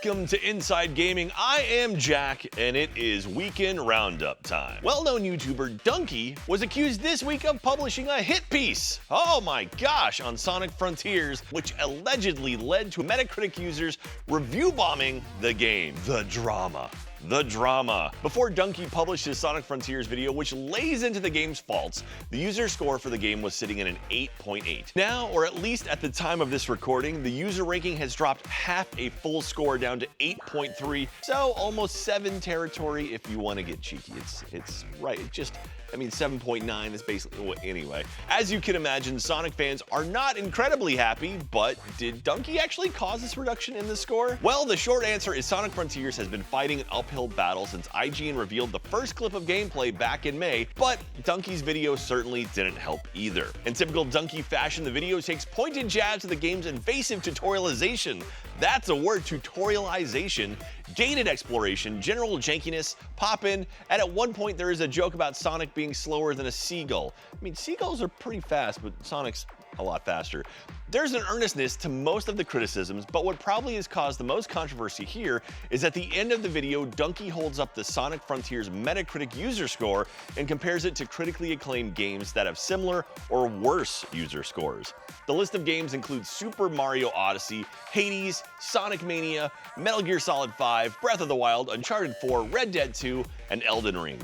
Welcome to Inside Gaming. I am Jack, and it is weekend roundup time. Well-known YouTuber Dunkey was accused this week of publishing a hit piece, oh my gosh, on Sonic Frontiers, which allegedly led to Metacritic users review bombing the game. The drama. Before Dunkey published his Sonic Frontiers video, which lays into the game's faults, the user score for the game was sitting at an 8.8. Now, or at least at the time of this recording, the user ranking has dropped half a full score down to 8.3, so almost 7 territory if you want to get cheeky. It's right, 7.9 is basically, well, anyway. As you can imagine, Sonic fans are not incredibly happy, but did Dunkey actually cause this reduction in the score? Well, the short answer is Sonic Frontiers has been fighting an uphill battle since IGN revealed the first clip of gameplay back in May, but Dunkey's video certainly didn't help either. In typical Dunkey fashion, the video takes pointed jabs at the game's invasive tutorialization. That's a word, tutorialization, gated exploration, general jankiness, pop-in, and at one point there is a joke about Sonic being slower than a seagull. I mean, seagulls are pretty fast, but Sonic's a lot faster. There's an earnestness to most of the criticisms, but what probably has caused the most controversy here is at the end of the video, Dunkey holds up the Sonic Frontiers Metacritic user score and compares it to critically acclaimed games that have similar or worse user scores. The list of games includes Super Mario Odyssey, Hades, Sonic Mania, Metal Gear Solid 5, Breath of the Wild, Uncharted 4, Red Dead 2, and Elden Ring.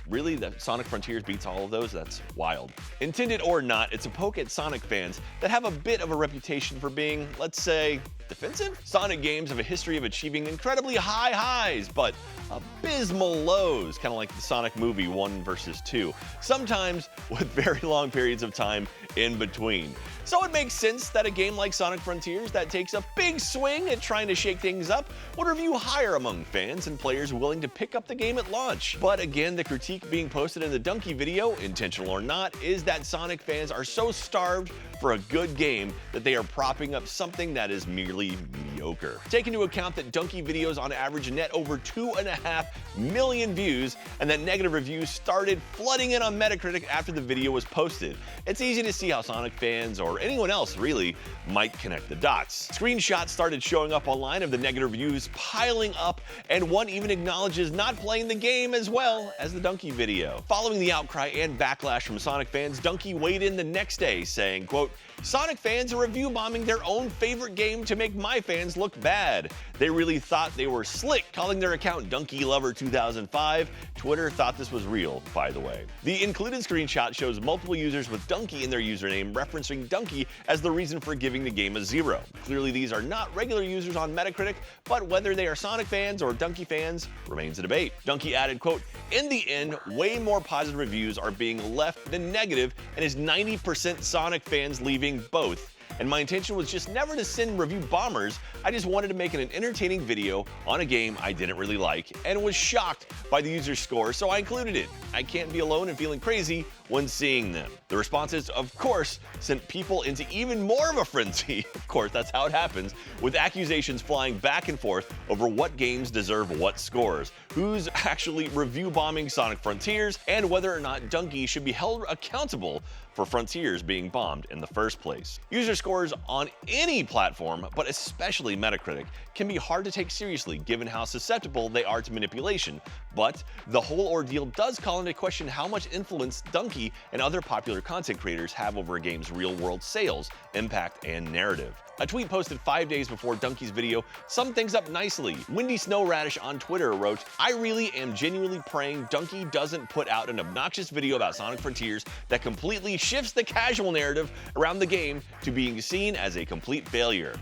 Really? That Sonic Frontiers beats all of those? That's wild. Intended or not, it's a poke at Sonic fans that have a bit of a reputation for being, let's say, defensive? Sonic games have a history of achieving incredibly high highs, but abysmal lows, kind of like the Sonic movie 1 versus 2, sometimes with very long periods of time in between. So it makes sense that a game like Sonic Frontiers that takes a big swing at trying to shake things up would review higher among fans and players willing to pick up the game at launch. But again, the critique being posted in the Dunkey video, intentional or not, is that Sonic fans are so starved for a good game that they are propping up something that is merely mediocre. Take into account that Dunkey videos on average net over 2.5 million views, and that negative reviews started flooding in on Metacritic after the video was posted. It's easy to see how Sonic fans, or anyone else really, might connect the dots. Screenshots started showing up online of the negative reviews piling up, and one even acknowledges not playing the game as well as the Dunkey video. Following the outcry and backlash from Sonic fans, Dunkey weighed in the next day saying, quote, "Sonic fans are review bombing their own favorite game to make my fans look bad. They really thought they were slick calling their account Dunkey Lover 2005. Twitter thought this was real, by the way." The included screenshot shows multiple users with Dunkey in their username referencing Dunkey as the reason for giving the game a 0. Clearly these are not regular users on Metacritic, but whether they are Sonic fans or Dunkey fans remains a debate. Dunkey added, quote, "In the end, way more positive reviews are being left than negative, and is 90% Sonic fans leaving both. And my intention was just never to send review bombers. I just wanted to make an entertaining video on a game I didn't really like and was shocked by the user score, so I included it. I can't be alone in feeling crazy when seeing them." The responses, of course, sent people into even more of a frenzy. Of course, that's how it happens, with accusations flying back and forth over what games deserve what scores, who's actually review bombing Sonic Frontiers, and whether or not Dunkey should be held accountable for Frontiers being bombed in the first place. User scores on any platform, but especially Metacritic, can be hard to take seriously given how susceptible they are to manipulation, but the whole ordeal does call into question how much influence Dunkey and other popular content creators have over a game's real-world sales, impact, and narrative. A tweet posted 5 days before Dunkey's video summed things up nicely. Windy Snow Radish on Twitter wrote, "I really am genuinely praying Dunkey doesn't put out an obnoxious video about Sonic Frontiers that completely shifts the casual narrative around the game to being seen as a complete failure.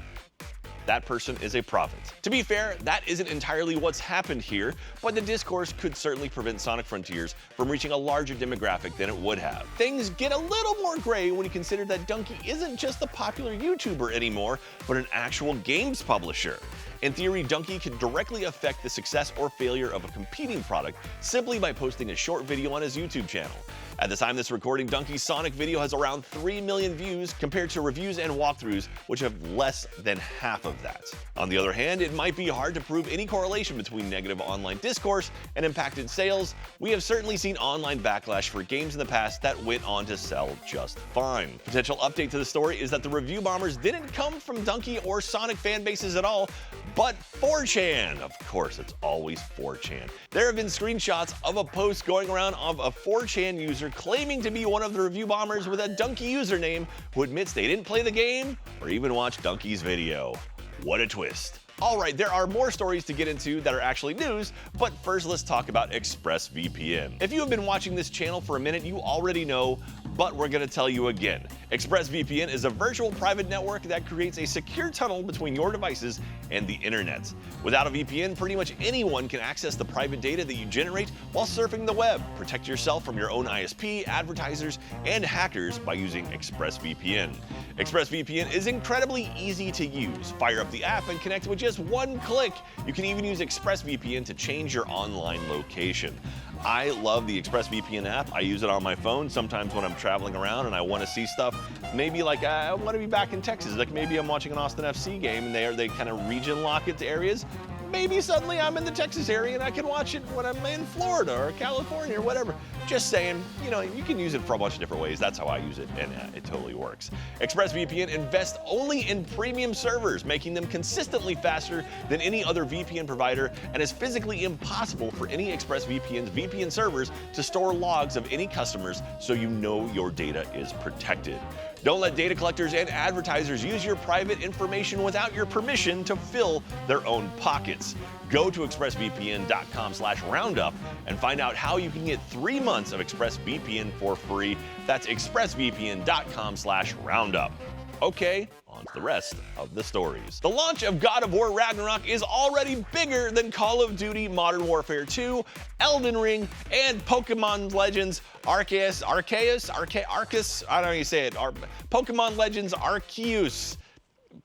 That person is a prophet." To be fair, that isn't entirely what's happened here, but the discourse could certainly prevent Sonic Frontiers from reaching a larger demographic than it would have. Things get a little more gray when you consider that Dunkey isn't just a popular YouTuber anymore, but an actual games publisher. In theory, Dunkey can directly affect the success or failure of a competing product simply by posting a short video on his YouTube channel. At the time of this recording, Dunkey's Sonic video has around 3 million views compared to reviews and walkthroughs, which have less than half of that. On the other hand, it might be hard to prove any correlation between negative online discourse and impacted sales. We have certainly seen online backlash for games in the past that went on to sell just fine. Potential update to the story is that the review bombers didn't come from Dunkey or Sonic fan bases at all, but 4chan. Of course, it's always 4chan. There have been screenshots of a post going around of a 4chan user claiming to be one of the review bombers with a Dunkey username who admits they didn't play the game or even watch Dunkey's video. What a twist. Alright, there are more stories to get into that are actually news, but first let's talk about ExpressVPN. If you have been watching this channel for a minute, you already know, but we're going to tell you again. ExpressVPN is a virtual private network that creates a secure tunnel between your devices and the internet. Without a VPN, pretty much anyone can access the private data that you generate while surfing the web. Protect yourself from your own ISP, advertisers, and hackers by using ExpressVPN. ExpressVPN is incredibly easy to use. Fire up the app and connect with just one click. You can even use ExpressVPN to change your online location. I love the ExpressVPN app. I use it on my phone sometimes when I'm traveling around and I want to see stuff. Maybe like I want to be back in Texas. Like maybe I'm watching an Austin FC game and they kind of region lock it to areas. Maybe suddenly I'm in the Texas area and I can watch it when I'm in Florida or California or whatever. Just saying, you know, you can use it for a bunch of different ways. That's how I use it, and it totally works. ExpressVPN invests only in premium servers, making them consistently faster than any other VPN provider, and is physically impossible for any ExpressVPN's VPN servers to store logs of any customers, so you know your data is protected. Don't let data collectors and advertisers use your private information without your permission to fill their own pockets. Go to expressvpn.com/roundup and find out how you can get 3 months of ExpressVPN for free. That's expressvpn.com/roundup. Okay, on to the rest of the stories. The launch of God of War Ragnarok is already bigger than Call of Duty Modern Warfare 2, Elden Ring, and Pokemon Legends Arceus, I don't know how you say it, Pokemon Legends Arceus.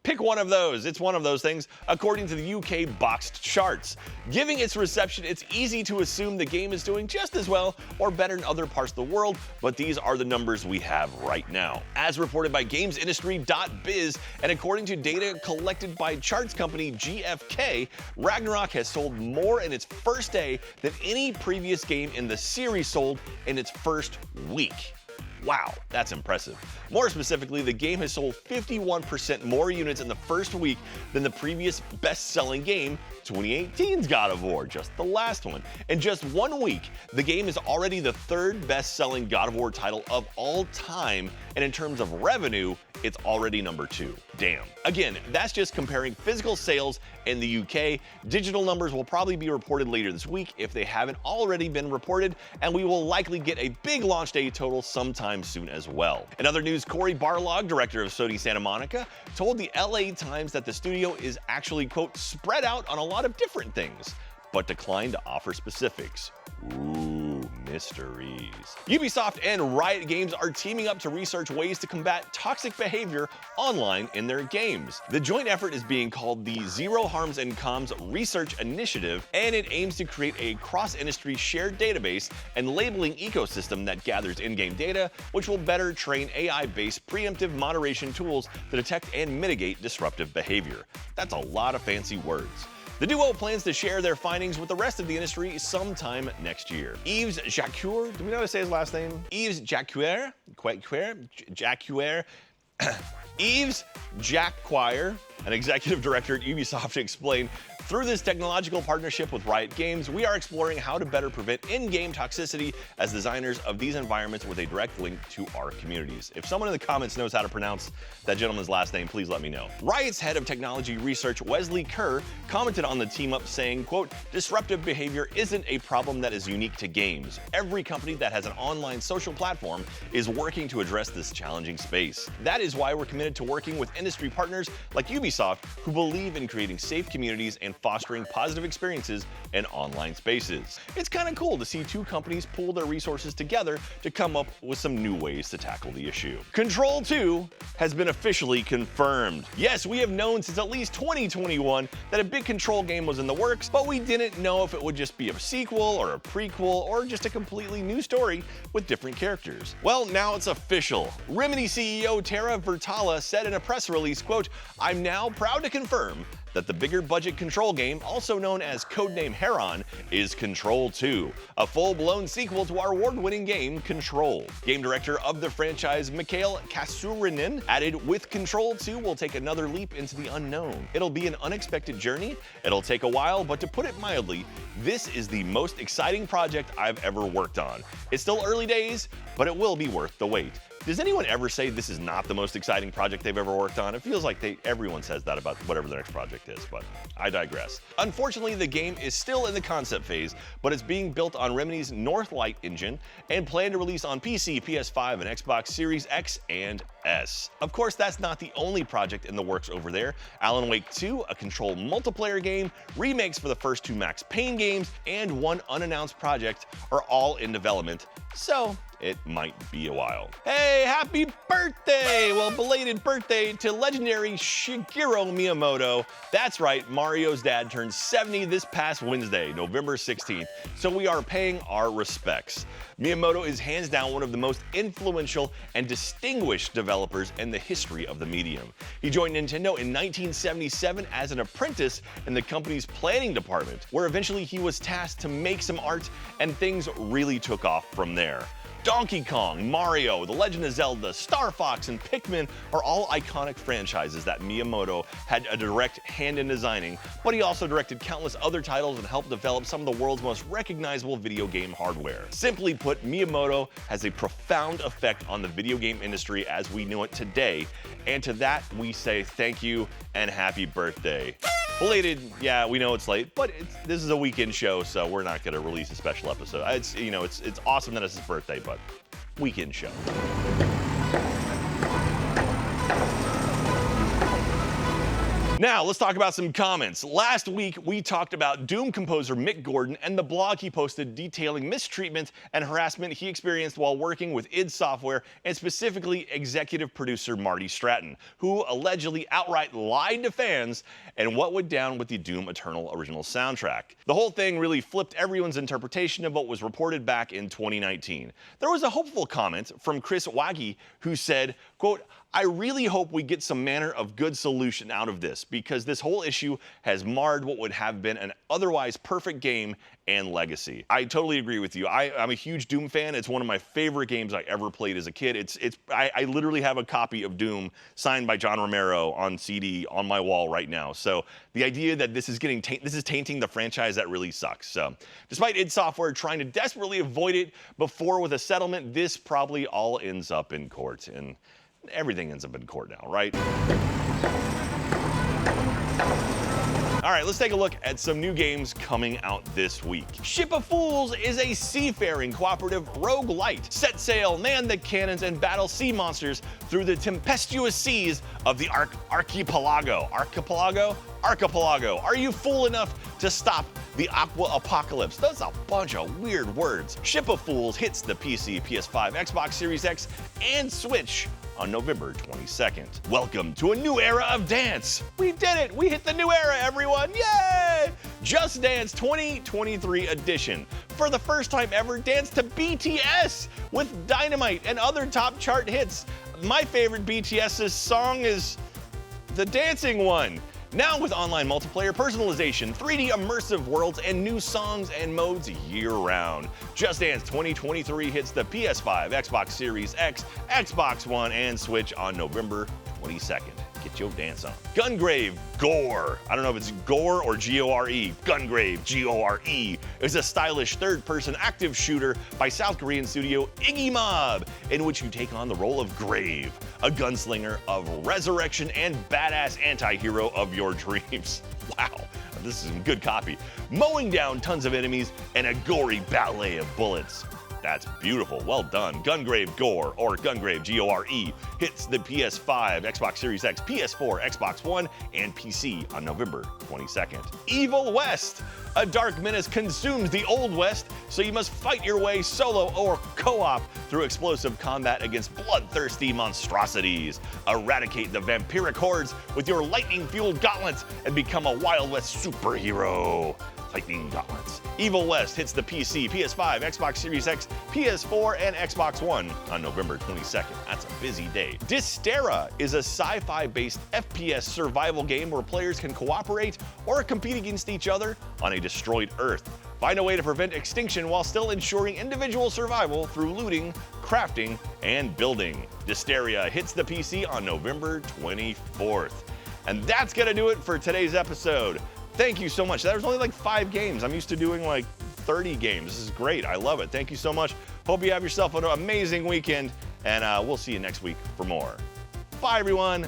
Pick one of those. It's one of those things, according to the UK boxed charts. Giving its reception, it's easy to assume the game is doing just as well or better in other parts of the world, but these are the numbers we have right now. As reported by GamesIndustry.biz, and according to data collected by charts company GfK, Ragnarok has sold more in its first day than any previous game in the series sold in its first week. Wow, that's impressive. More specifically, the game has sold 51% more units in the first week than the previous best-selling game, 2018's God of War, just the last one. In just 1 week, the game is already the third best-selling God of War title of all time, and in terms of revenue, it's already number 2. Damn. Again, that's just comparing physical sales in the UK. Digital numbers will probably be reported later this week if they haven't already been reported, and we will likely get a big launch day total sometime soon as well. In other news, Cory Barlog, director of Sony Santa Monica, told the LA Times that the studio is actually, quote, spread out on a lot of different things, but declined to offer specifics. Ooh, mysteries. Ubisoft and Riot Games are teaming up to research ways to combat toxic behavior online in their games. The joint effort is being called the Zero Harms and Comms Research Initiative, and it aims to create a cross-industry shared database and labeling ecosystem that gathers in-game data, which will better train AI-based preemptive moderation tools to detect and mitigate disruptive behavior. That's a lot of fancy words. The duo plans to share their findings with the rest of the industry sometime next year. Yves Jacquer, do we know how to say his last name? Yves Jacquer, Yves Jacquer, an executive director at Ubisoft, explained, "Through this technological partnership with Riot Games, we are exploring how to better prevent in-game toxicity as designers of these environments with a direct link to our communities." If someone in the comments knows how to pronounce that gentleman's last name, please let me know. Riot's head of technology research, Wesley Kerr, commented on the team-up saying, quote, "Disruptive behavior isn't a problem that is unique to games. Every company that has an online social platform is working to address this challenging space. That is why we're committed to working with industry partners like Ubisoft, who believe in creating safe communities and fostering positive experiences in online spaces." It's kind of cool to see two companies pool their resources together to come up with some new ways to tackle the issue. Control 2 has been officially confirmed. Yes, we have known since at least 2021 that a big Control game was in the works, but we didn't know if it would just be a sequel or a prequel or just a completely new story with different characters. Well, now it's official. Remedy CEO Tara Vertala said in a press release, quote, "I'm now proud to confirm that the bigger budget Control game, also known as codename Heron, is Control 2, a full-blown sequel to our award-winning game Control. Game director of the franchise Mikhail Kasurinin added, with Control 2 we'll take another leap into the unknown. It'll be an unexpected journey, it'll take a while, but to put it mildly, this is the most exciting project I've ever worked on. It's still early days, but it will be worth the wait. Does anyone ever say this is not the most exciting project they've ever worked on? It feels like everyone says that about whatever their next project is, but I digress. Unfortunately, the game is still in the concept phase, but it's being built on Remedy's Northlight engine and planned to release on PC, PS5, and Xbox Series X and S. Of course, that's not the only project in the works over there. Alan Wake 2, a Control multiplayer game, remakes for the first two Max Payne games, and one unannounced project are all in development, so it might be a while. Hey, happy birthday! Well, belated birthday to legendary Shigeru Miyamoto. That's right, Mario's dad turned 70 this past Wednesday, November 16th, so we are paying our respects. Miyamoto is hands down one of the most influential and distinguished developers in the history of the medium. He joined Nintendo in 1977 as an apprentice in the company's planning department, where eventually he was tasked to make some art, and things really took off from there. Donkey Kong, Mario, The Legend of Zelda, Star Fox, and Pikmin are all iconic franchises that Miyamoto had a direct hand in designing, but he also directed countless other titles and helped develop some of the world's most recognizable video game hardware. Simply put, Miyamoto has a profound effect on the video game industry as we know it today, and to that we say thank you and happy birthday. Belated, yeah, we know it's late, but this is a weekend show, so we're not going to release a special episode. It's awesome that it's his birthday, but weekend show. Now, let's talk about some comments. Last week, we talked about Doom composer Mick Gordon and the blog he posted detailing mistreatment and harassment he experienced while working with id Software, and specifically executive producer Marty Stratton, who allegedly outright lied to fans and what went down with the Doom Eternal original soundtrack. The whole thing really flipped everyone's interpretation of what was reported back in 2019. There was a hopeful comment from Chris Waggy who said, quote, "I really hope we get some manner of good solution out of this, because this whole issue has marred what would have been an otherwise perfect game and legacy." I totally agree with you. I'm a huge Doom fan. It's one of my favorite games I ever played as a kid. I literally have a copy of Doom signed by John Romero on CD on my wall right now. So the idea that this is tainting the franchise, that really sucks. So despite id Software trying to desperately avoid it before with a settlement, this probably all ends up in court, and everything ends up in court now, right? All right, let's take a look at some new games coming out this week. Ship of Fools is a seafaring cooperative roguelite. Set sail, man the cannons, and battle sea monsters through the tempestuous seas of the archipelago. Archipelago. Are you fool enough to stop the aqua apocalypse? That's a bunch of weird words. Ship of Fools hits the PC, PS5, Xbox Series X, and Switch on November 22nd. Welcome to a new era of dance. We did it. We hit the new era, everyone. Yay! Just Dance 2023 edition. For the first time ever, dance to BTS with Dynamite and other top chart hits. My favorite BTS's song is the dancing one. Now with online multiplayer, personalization, 3D immersive worlds, and new songs and modes year-round. Just Dance 2023 hits the PS5, Xbox Series X, Xbox One, and Switch on November 22nd. Get your dance on. Gungrave Gore. I don't know if it's Gore or G-O-R-E. Gungrave, G-O-R-E, is a stylish third-person active shooter by South Korean studio Iggy Mob, in which you take on the role of Grave, a gunslinger of resurrection and badass anti-hero of your dreams. Wow, this is some good copy. Mowing down tons of enemies and a gory ballet of bullets. That's beautiful. Well done. Gungrave Gore, or Gungrave G-O-R-E, hits the PS5, Xbox Series X, PS4, Xbox One, and PC on November 22nd. Evil West. A dark menace consumes the Old West, so you must fight your way solo or co-op through explosive combat against bloodthirsty monstrosities. Eradicate the vampiric hordes with your lightning-fueled gauntlets and become a Wild West superhero. Lightning Gauntlets. Evil West hits the PC, PS5, Xbox Series X, PS4, and Xbox One on November 22nd. That's a busy day. Dystera is a sci-fi based FPS survival game where players can cooperate or compete against each other on a destroyed Earth. Find a way to prevent extinction while still ensuring individual survival through looting, crafting, and building. Dystera hits the PC on November 24th. And that's gonna do it for today's episode. Thank you so much. That was only like 5 games. I'm used to doing like 30 games. This is great. I love it. Thank you so much. Hope you have yourself an amazing weekend, and we'll see you next week for more. Bye, everyone.